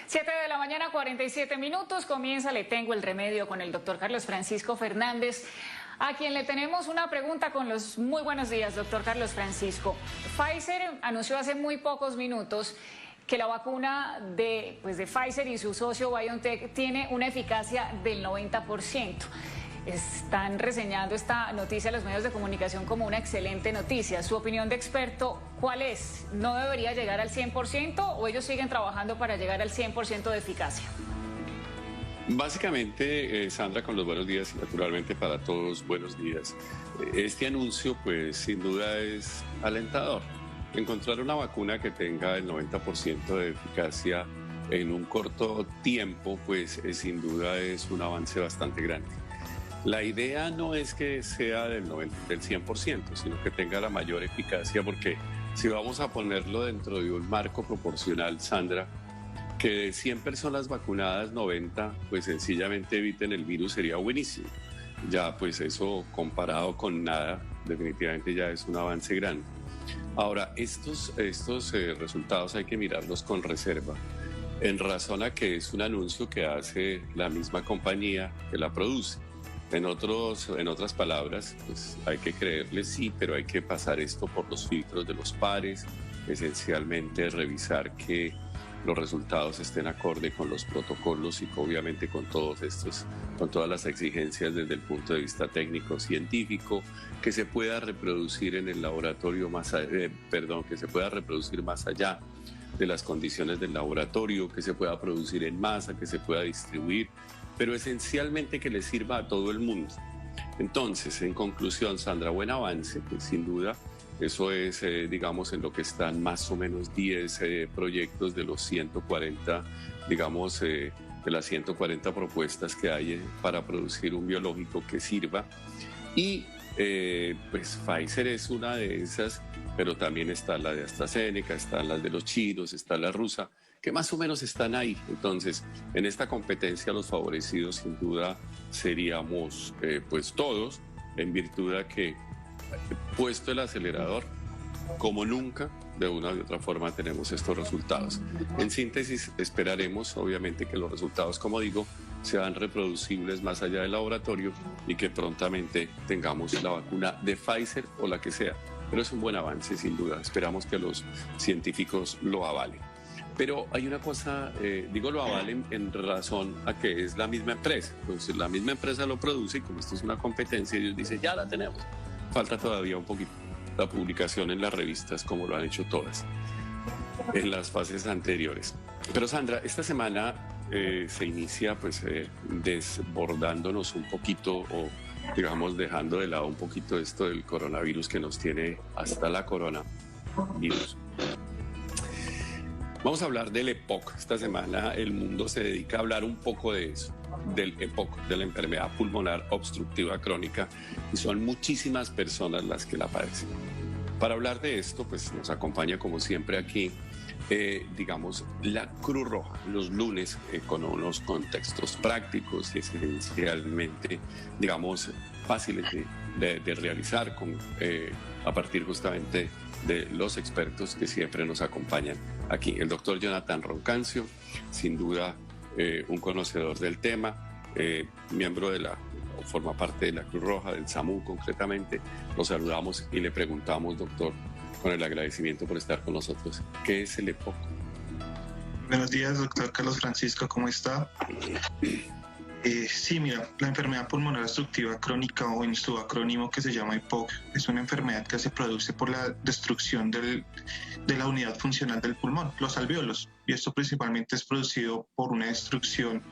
7 de la mañana, 47 minutos. Comienza Le Tengo el Remedio con el doctor Carlos Francisco Fernández, a quien le tenemos una pregunta con los muy buenos días, doctor Carlos Francisco. Pfizer anunció hace muy pocos minutos que la vacuna de Pfizer y su socio BioNTech tiene una eficacia del 90%. Están reseñando esta noticia los medios de comunicación como una excelente noticia. Su opinión de experto, ¿cuál es? ¿No debería llegar al 100% o ellos siguen trabajando para llegar al 100% de eficacia? Básicamente, Sandra, con los buenos días y naturalmente para todos, buenos días. Este anuncio, pues sin duda es alentador. Encontrar una vacuna que tenga el 90% de eficacia en un corto tiempo, pues sin duda es un avance bastante grande. La idea no es que sea del 100%, sino que tenga la mayor eficacia, porque si vamos a ponerlo dentro de un marco proporcional, Sandra, que de 100 personas vacunadas, 90 pues sencillamente eviten el virus sería buenísimo. Ya pues eso comparado con nada, definitivamente ya es un avance grande. Ahora, estos resultados hay que mirarlos con reserva, en razón a que es un anuncio que hace la misma compañía que la produce. En otras palabras, pues hay que creerle sí, pero hay que pasar esto por los filtros de los pares, esencialmente revisar que los resultados estén acorde con los protocolos y obviamente con todas las exigencias desde el punto de vista técnico científico, que se pueda reproducir en el laboratorio que se pueda reproducir más allá de las condiciones del laboratorio, que se pueda producir en masa, que se pueda distribuir, pero esencialmente que le sirva a todo el mundo. Entonces, en conclusión, Sandra, buen avance, pues sin duda. Eso es, digamos, en lo que están más o menos 10 proyectos de los 140, digamos, de las 140 propuestas que hay para producir un biológico que sirva. Y pues Pfizer es una de esas, pero también está la de AstraZeneca, están las de los chinos, está la rusa, que más o menos están ahí. Entonces, en esta competencia los favorecidos sin duda seríamos pues todos, en virtud de que puesto el acelerador, como nunca, de una u otra forma tenemos estos resultados. En síntesis, esperaremos obviamente que los resultados, como digo, sean reproducibles más allá del laboratorio y que prontamente tengamos la vacuna de Pfizer o la que sea. Pero es un buen avance, sin duda. Esperamos que los científicos lo avalen. Pero hay una cosa, digo lo avalen en razón a que es la misma empresa. Entonces la misma empresa lo produce y como esto es una competencia, ellos dicen, ya la tenemos. Falta todavía un poquito la publicación en las revistas, como lo han hecho todas en las fases anteriores. Pero Sandra, esta semana se inicia pues desbordándonos un poquito o digamos dejando de lado un poquito esto del coronavirus que nos tiene hasta la coronavirus. Vamos a hablar del EPOC. Esta semana el mundo se dedica a hablar un poco de eso, del EPOC, de la enfermedad pulmonar obstructiva crónica, y son muchísimas personas las que la padecen. Para hablar de esto, pues nos acompaña como siempre aquí, digamos, la Cruz Roja, los lunes, con unos contextos prácticos y esencialmente, digamos, fáciles de realizar a partir justamente de los expertos que siempre nos acompañan aquí. El doctor Jonathan Roncancio, sin duda un conocedor del tema, miembro forma parte de la Cruz Roja, del SAMU concretamente. Lo saludamos y le preguntamos, doctor, con el agradecimiento por estar con nosotros, ¿qué es el EPOC? Buenos días, doctor Carlos Francisco, ¿cómo está? Sí, mira, la enfermedad pulmonar obstructiva crónica, o en su acrónimo que se llama EPOC, es una enfermedad que se produce por la destrucción de la unidad funcional del pulmón, los alvéolos, y esto principalmente es producido por una destrucción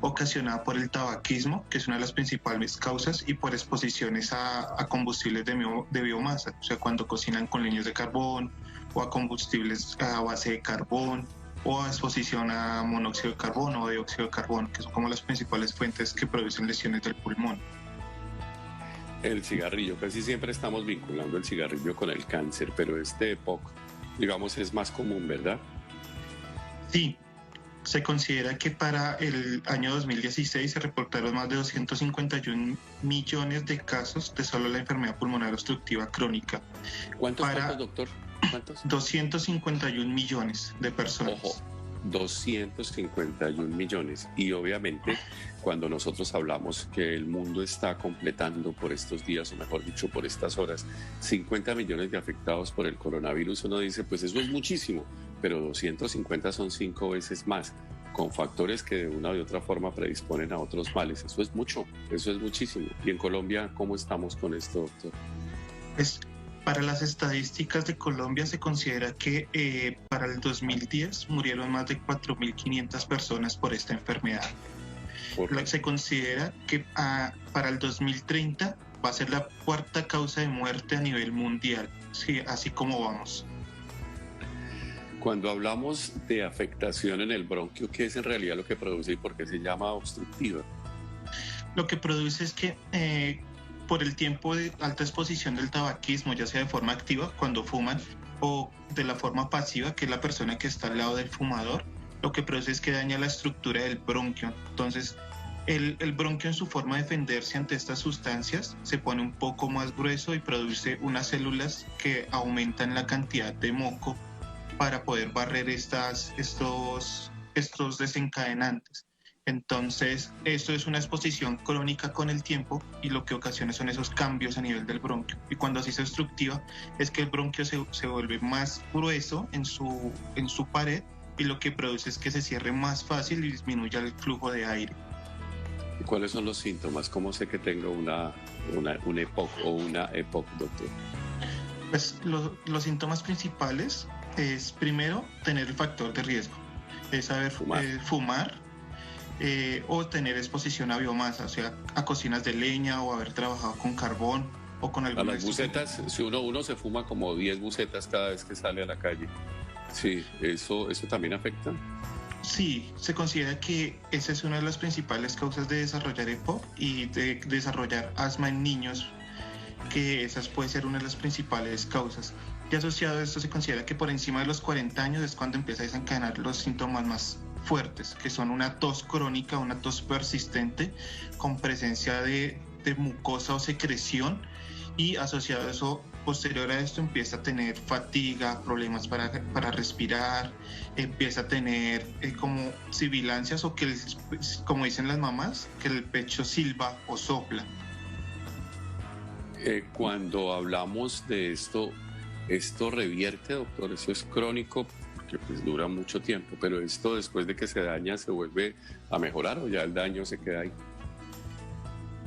ocasionada por el tabaquismo, que es una de las principales causas, y por exposiciones a combustibles de biomasa, o sea, cuando cocinan con leños de carbón o a combustibles a base de carbón, o a exposición a monóxido de carbono o dióxido de carbono, que son como las principales fuentes que producen lesiones del pulmón. El cigarrillo, casi siempre estamos vinculando el cigarrillo con el cáncer, pero este EPOC, digamos, es más común, ¿verdad? Sí, se considera que para el año 2016 se reportaron más de 251 millones de casos de solo la enfermedad pulmonar obstructiva crónica. ¿Cuántos, doctor? ¿Cuántos? 251 millones de personas. Ojo, 251 millones. Y obviamente cuando nosotros hablamos que el mundo está completando por estos días, o mejor dicho, por estas horas, 50 millones de afectados por el coronavirus, uno dice, pues eso es muchísimo, pero 250 son 5 veces más, con factores que de una u otra forma predisponen a otros males. Eso es mucho, eso es muchísimo. Y en Colombia, ¿cómo estamos con esto, doctor? Para las estadísticas de Colombia se considera que para el 2010 murieron más de 4.500 personas por esta enfermedad. Se considera que para el 2030 va a ser la cuarta causa de muerte a nivel mundial, sí, así como vamos. Cuando hablamos de afectación en el bronquio, ¿qué es en realidad lo que produce y por qué se llama obstructiva? Lo que produce es que por el tiempo de alta exposición del tabaquismo, ya sea de forma activa cuando fuman o de la forma pasiva, que es la persona que está al lado del fumador, lo que produce es que daña la estructura del bronquio. Entonces, el bronquio en su forma de defenderse ante estas sustancias se pone un poco más grueso y produce unas células que aumentan la cantidad de moco para poder barrer estos desencadenantes. Entonces, esto es una exposición crónica con el tiempo y lo que ocasiona son esos cambios a nivel del bronquio. Y cuando así se obstructiva, es que el bronquio se vuelve más grueso en su pared y lo que produce es que se cierre más fácil y disminuya el flujo de aire. ¿Y cuáles son los síntomas? ¿Cómo sé que tengo una EPOC o una EPOC, doctor? Pues los síntomas principales es, primero, tener el factor de riesgo. Es saber fumar o tener exposición a biomasa, o sea, a cocinas de leña o haber trabajado con carbón o con alguna... A las bucetas, si uno se fuma como 10 bucetas cada vez que sale a la calle. Sí, ¿eso también afecta? Sí, se considera que esa es una de las principales causas de desarrollar EPOC y de desarrollar asma en niños, que esas puede ser una de las principales causas. Y asociado a esto se considera que por encima de los 40 años es cuando empieza a desencadenar los síntomas más fuertes, que son una tos crónica, una tos persistente con presencia de mucosa o secreción, y asociado a eso, posterior a esto, empieza a tener fatiga, problemas para respirar, empieza a tener como sibilancias o que, como dicen las mamás, que el pecho silba o sopla. Cuando hablamos de esto revierte, doctor, eso es crónico porque pues dura mucho tiempo, pero esto después de que se daña se vuelve a mejorar o ya el daño se queda ahí.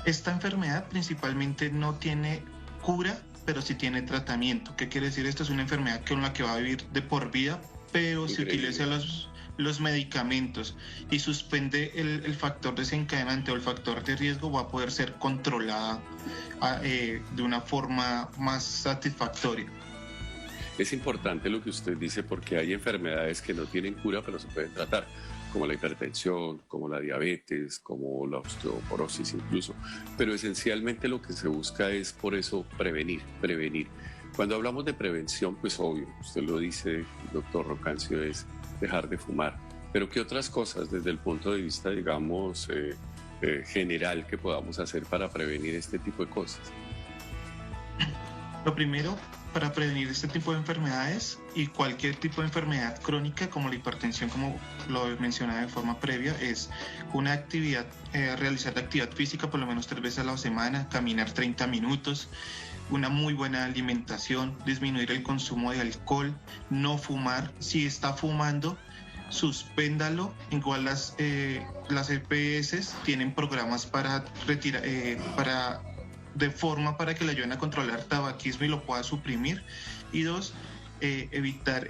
Esta enfermedad principalmente no tiene cura, pero sí tiene tratamiento. ¿Qué quiere decir esto? Es una enfermedad con la que va a vivir de por vida, pero si utiliza los medicamentos y suspende el factor desencadenante o el factor de riesgo, va a poder ser controlada de una forma más satisfactoria. Es importante lo que usted dice porque hay enfermedades que no tienen cura pero se pueden tratar, como la hipertensión, como la diabetes, como la osteoporosis incluso. Pero esencialmente lo que se busca es por eso prevenir. Cuando hablamos de prevención, pues obvio, usted lo dice, doctor Rocancio, es dejar de fumar. Pero ¿qué otras cosas desde el punto de vista, digamos, general que podamos hacer para prevenir este tipo de cosas? Lo primero, para prevenir este tipo de enfermedades y cualquier tipo de enfermedad crónica como la hipertensión, como lo mencionaba de forma previa, es una actividad, realizar actividad física por lo menos 3 veces a la semana, caminar 30 minutos, una muy buena alimentación, disminuir el consumo de alcohol, no fumar. Si está fumando, suspéndalo. Igual las EPS tienen programas para retirar, de forma para que le ayuden a controlar tabaquismo y lo pueda suprimir. Y 2, evitar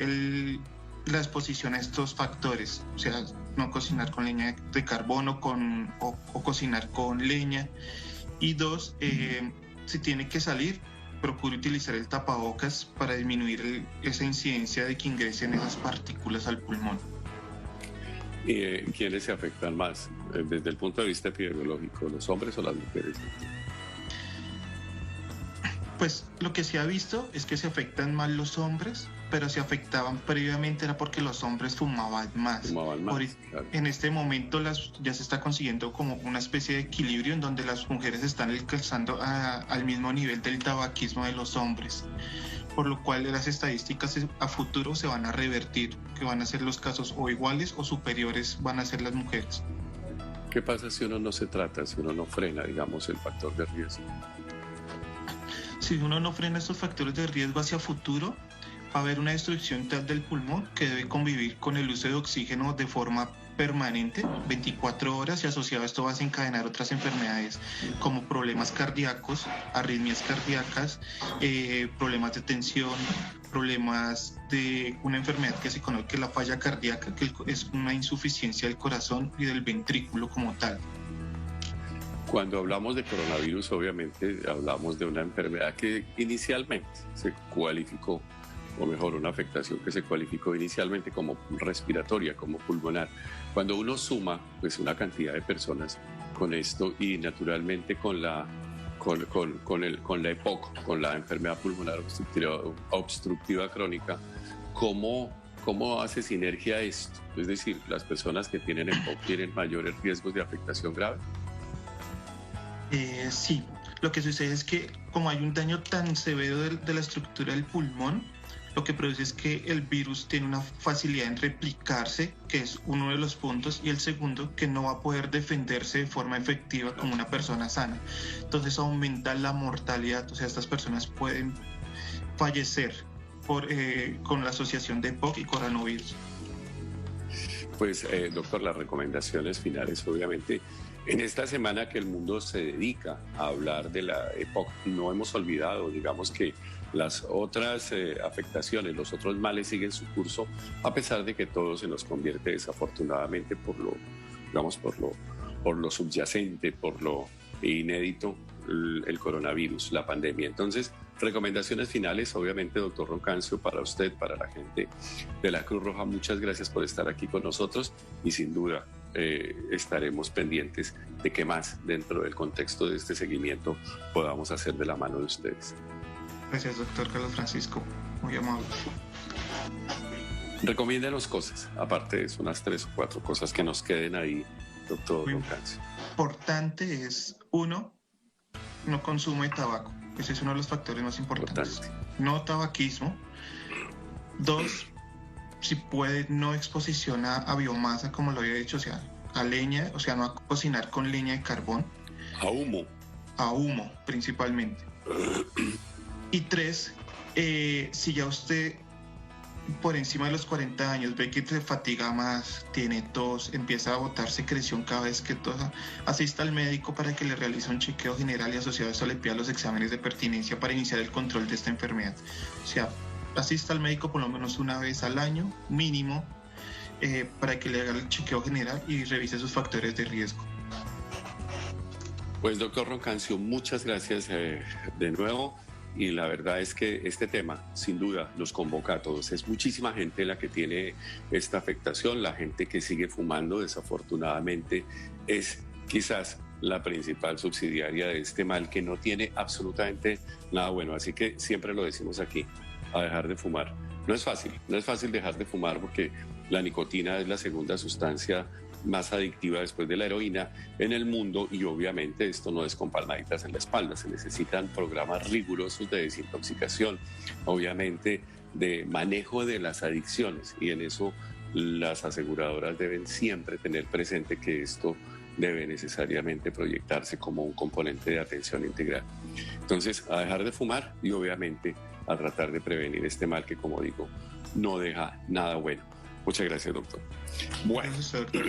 la exposición a estos factores, o sea, no cocinar con leña de carbón o cocinar con leña. Y 2, si tiene que salir, procure utilizar el tapabocas para disminuir esa incidencia de que ingresen esas partículas al pulmón. ¿Y quiénes se afectan más desde el punto de vista epidemiológico, los hombres o las mujeres? Pues lo que se ha visto es que se afectan más los hombres, pero si afectaban previamente era porque los hombres fumaban más. Claro. En este momento ya se está consiguiendo como una especie de equilibrio en donde las mujeres están alcanzando al mismo nivel del tabaquismo de los hombres. por lo cual las estadísticas a futuro se van a revertir, que van a ser los casos o iguales o superiores van a ser las mujeres. ¿Qué pasa si uno no se trata, si uno no frena, digamos, el factor de riesgo? Si uno no frena estos factores de riesgo hacia futuro, va a haber una destrucción tal del pulmón que debe convivir con el uso de oxígeno de forma permanente, 24 horas, y asociado a esto va a desencadenar otras enfermedades como problemas cardíacos, arritmias cardíacas, problemas de tensión, problemas de una enfermedad que se conoce que es la falla cardíaca, que es una insuficiencia del corazón y del ventrículo como tal. Cuando hablamos de coronavirus, obviamente hablamos de una enfermedad que inicialmente se cualificó, o mejor, una afectación que se cualificó inicialmente como respiratoria, como pulmonar. Cuando uno suma pues una cantidad de personas con esto y naturalmente con la EPOC, con la enfermedad pulmonar obstructiva crónica, ¿cómo hace sinergia esto? Es decir, las personas que tienen EPOC tienen mayores riesgos de afectación grave. Sí, lo que sucede es que como hay un daño tan severo de la estructura del pulmón, lo que produce es que el virus tiene una facilidad en replicarse, que es uno de los puntos, y el segundo, que no va a poder defenderse de forma efectiva como una persona sana. Entonces aumenta la mortalidad, o sea, estas personas pueden fallecer con la asociación de EPOC y coronavirus. Pues, doctor, las recomendaciones finales, obviamente, en esta semana que el mundo se dedica a hablar de la EPOC, no hemos olvidado, digamos, que las otras afectaciones, los otros males siguen su curso, a pesar de que todo se nos convierte desafortunadamente por lo subyacente, por lo inédito, el coronavirus, la pandemia. Entonces, recomendaciones finales, obviamente, doctor Roncancio, para usted, para la gente de la Cruz Roja, muchas gracias por estar aquí con nosotros y sin duda estaremos pendientes de qué más dentro del contexto de este seguimiento podamos hacer de la mano de ustedes. Gracias, doctor Carlos Francisco, muy amable. Recomiéndanos cosas, aparte de eso, unas 3 o 4 cosas que nos queden ahí, doctor Roncancio. Importante es, 1, no consumo de tabaco. Ese es uno de los factores más importantes. No tabaquismo. 2, si puede, no exposición a biomasa, como lo había dicho, o sea, a leña, o sea, no a cocinar con leña de carbón. A humo. A humo, principalmente. Y 3, si ya usted por encima de los 40 años ve que se fatiga más, tiene tos, empieza a botar secreción cada vez que tosa, asista al médico para que le realice un chequeo general y asociado a eso le pida los exámenes de pertinencia para iniciar el control de esta enfermedad. O sea, asista al médico por lo menos una vez al año, mínimo, para que le haga el chequeo general y revise sus factores de riesgo. Pues, doctor Roncancio, muchas gracias de nuevo. Y la verdad es que este tema, sin duda, nos convoca a todos. Es muchísima gente la que tiene esta afectación. La gente que sigue fumando, desafortunadamente, es quizás la principal subsidiaria de este mal que no tiene absolutamente nada bueno. Así que siempre lo decimos aquí, a dejar de fumar. No es fácil dejar de fumar porque la nicotina es la segunda sustancia más adictiva después de la heroína en el mundo y obviamente esto no es con palmaditas en la espalda, se necesitan programas rigurosos de desintoxicación, obviamente de manejo de las adicciones y en eso las aseguradoras deben siempre tener presente que esto debe necesariamente proyectarse como un componente de atención integral. Entonces, a dejar de fumar y obviamente a tratar de prevenir este mal que, como digo, no deja nada bueno. Muchas gracias, doctor. Bueno. Gracias, doctor.